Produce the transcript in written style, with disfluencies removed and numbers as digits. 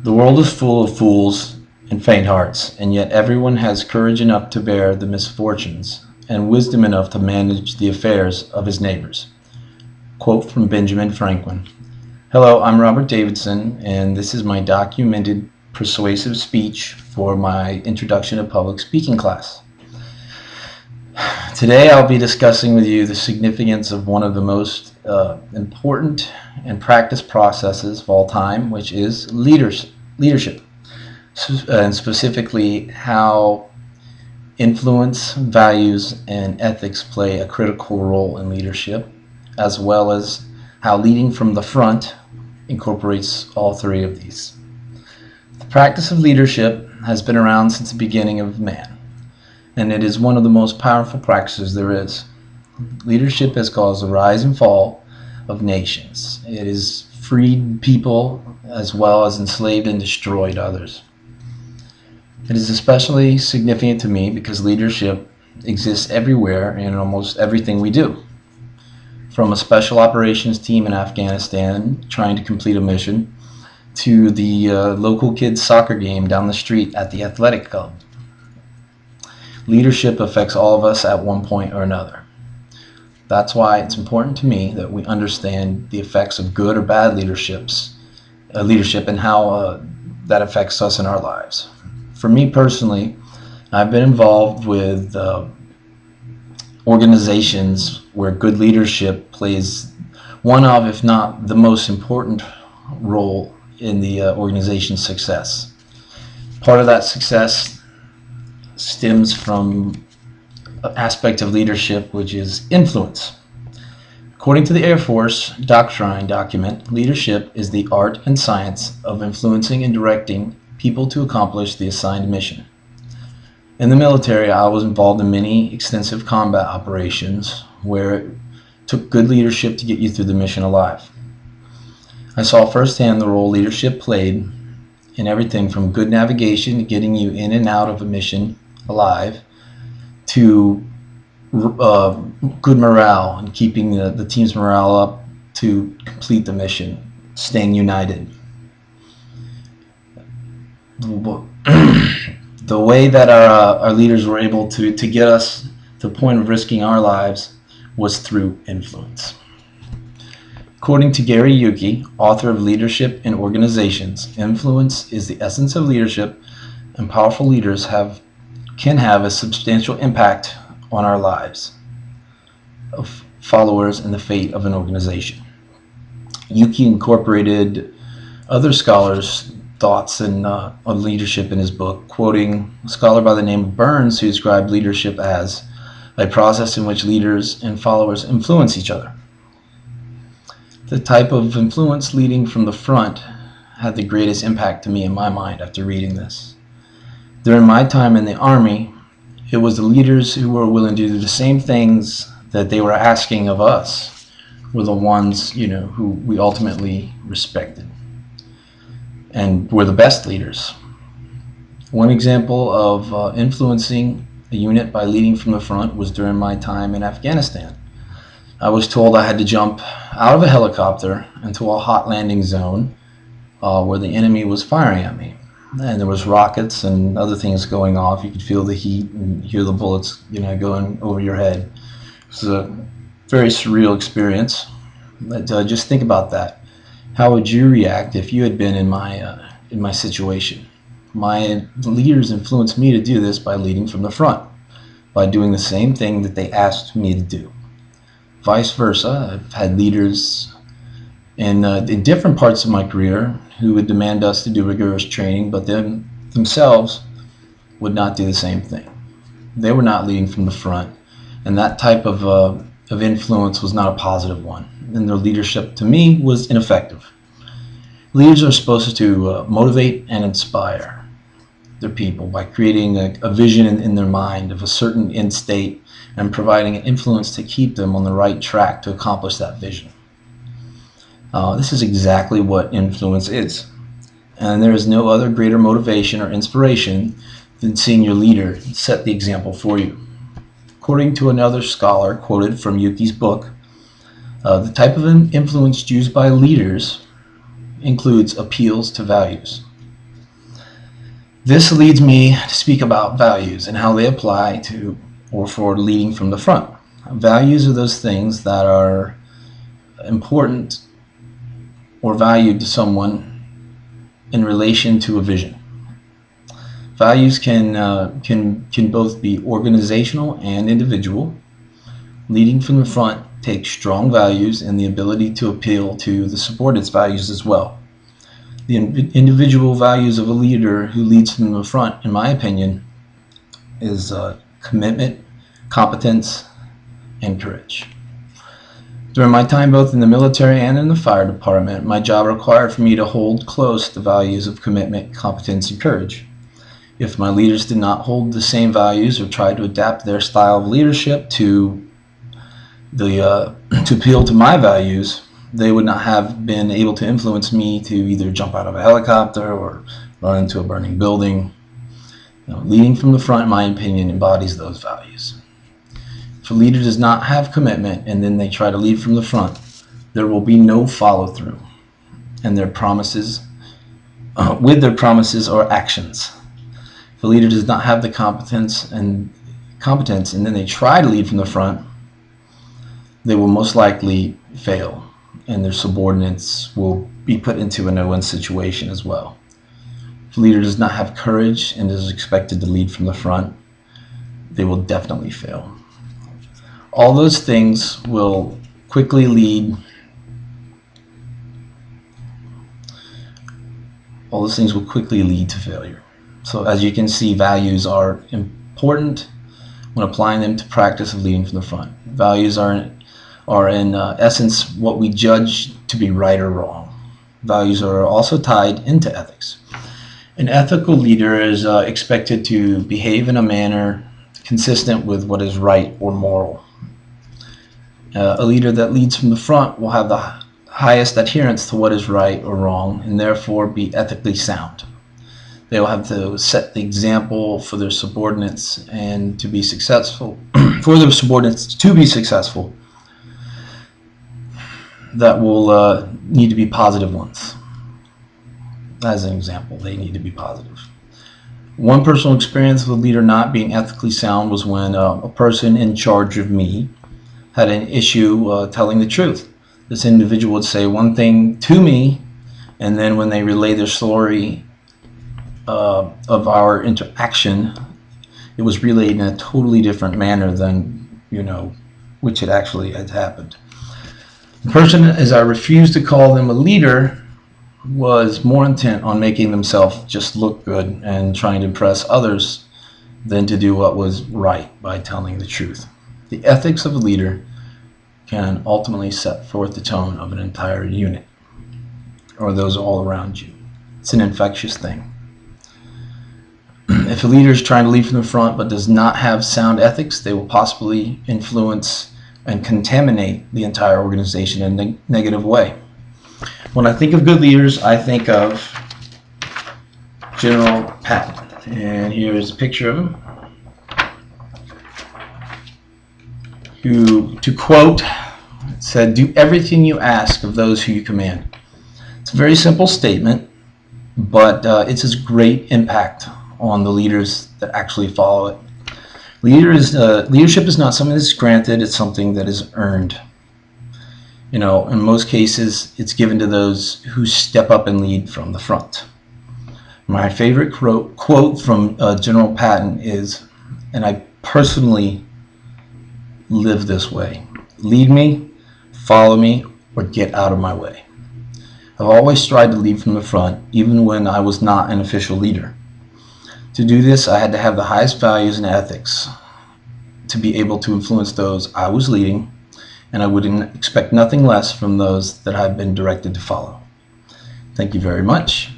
The world is full of fools and faint hearts, and yet everyone has courage enough to bear the misfortunes and wisdom enough to manage the affairs of his neighbors. Quote from Benjamin Franklin. Hello, I'm Robert Davidson, and this is my documented persuasive speech for my Introduction to Public Speaking class. Today I'll be discussing with you the significance of one of the most important and practiced processes of all time, which is leadership, and specifically how influence, values, and ethics play a critical role in leadership, as well as how leading from the front incorporates all three of these. The practice of leadership has been around since the beginning of man, and it is one of the most powerful practices there is. Leadership has caused the rise and fall of nations. It has freed people as well as enslaved and destroyed others. It is especially significant to me because leadership exists everywhere in almost everything we do. From a special operations team in Afghanistan trying to complete a mission to the local kids' soccer game down the street at the athletic club. Leadership affects all of us at one point or another. That's why it's important to me that we understand the effects of good or bad leadership and how that affects us in our lives. For me personally, I've been involved with organizations where good leadership plays one of, if not the most important role in the organization's success. Part of that success stems from an aspect of leadership, which is influence. According to the Air Force doctrine document, leadership is the art and science of influencing and directing people to accomplish the assigned mission. In the military, I was involved in many extensive combat operations where it took good leadership to get you through the mission alive. I saw firsthand the role leadership played in everything from good navigation to getting you in and out of a mission alive to good morale and keeping the team's morale up to complete the mission, staying united. The way that our leaders were able to get us to the point of risking our lives was through influence. According to Gary Yuki, author of Leadership in Organizations, influence is the essence of leadership, and powerful leaders can have a substantial impact on our lives of followers and the fate of an organization. Yuki incorporated other scholars' thoughts on leadership in his book, quoting a scholar by the name of Burns who described leadership as a process in which leaders and followers influence each other. The type of influence leading from the front had the greatest impact to me in my mind after reading this. During my time in the Army, it was the leaders who were willing to do the same things that they were asking of us were the ones, who we ultimately respected and were the best leaders. One example of influencing a unit by leading from the front was during my time in Afghanistan. I was told I had to jump out of a helicopter into a hot landing zone where the enemy was firing at me. And there was rockets and other things going off. You could feel the heat and hear the bullets, going over your head. It was a very surreal experience. But just think about that. How would you react if you had been in my situation? My leaders influenced me to do this by leading from the front, by doing the same thing that they asked me to do. Vice versa, I've had leaders in different parts of my career who would demand us to do rigorous training, but then themselves would not do the same thing. They were not leading from the front, and that type of influence was not a positive one, and their leadership to me was ineffective. Leaders are supposed to motivate and inspire their people by creating a vision in their mind of a certain end state and providing an influence to keep them on the right track to accomplish that vision. This is exactly what influence is. And there is no other greater motivation or inspiration than seeing your leader set the example for you. According to another scholar quoted from Yuki's book, the type of influence used by leaders includes appeals to values. This leads me to speak about values and how they apply to or for leading from the front. Values are those things that are important or valued to someone in relation to a vision. Values can both be organizational and individual. Leading from the front takes strong values and the ability to appeal to the subordinates' values as well. The individual values of a leader who leads from the front, in my opinion, is commitment, competence, and courage. During my time both in the military and in the fire department, my job required for me to hold close the values of commitment, competence, and courage. If my leaders did not hold the same values or tried to adapt their style of leadership to appeal to my values, they would not have been able to influence me to either jump out of a helicopter or run into a burning building. Leading from the front, in my opinion, embodies those values. If a leader does not have commitment and then they try to lead from the front, there will be no follow-through and their promises with their promises or actions. If a leader does not have the competence and then they try to lead from the front, they will most likely fail and their subordinates will be put into a no-win situation as well. If a leader does not have courage and is expected to lead from the front, they will definitely fail. All those things will quickly lead to failure. So as you can see, values are important when applying them to practice of leading from the front. Values are in essence what we judge to be right or wrong. Values are also tied into ethics. An ethical leader is expected to behave in a manner consistent with what is right or moral. A leader that leads from the front will have the highest adherence to what is right or wrong and therefore be ethically sound. They will have to set the example for their subordinates and to be successful. For their subordinates to be successful, that will need to be positive ones. As an example, they need to be positive. One personal experience of a leader not being ethically sound was when a person in charge of me had an issue telling the truth. This individual would say one thing to me, and then when they relay their story of our interaction, it was relayed in a totally different manner than which it actually had happened. The person, as I refused to call them a leader, was more intent on making themselves just look good and trying to impress others than to do what was right by telling the truth. The ethics of a leader can ultimately set forth the tone of an entire unit or those all around you. It's an infectious thing. If a leader is trying to lead from the front but does not have sound ethics, they will possibly influence and contaminate the entire organization in a negative way. When I think of good leaders, I think of General Patton, and here is a picture of him, who, to quote, said, "Do everything you ask of those who you command." It's a very simple statement, but it has great impact on the leaders that actually follow it. Leadership is not something that's granted, it's something that is earned. In most cases, it's given to those who step up and lead from the front. My favorite quote from General Patton is, and I personally live this way: lead me, follow me, or get out of my way. I've always tried to lead from the front, even when I was not an official leader. To do this, I had to have the highest values and ethics to be able to influence those I was leading, and I would expect nothing less from those that I've been directed to follow. Thank you very much.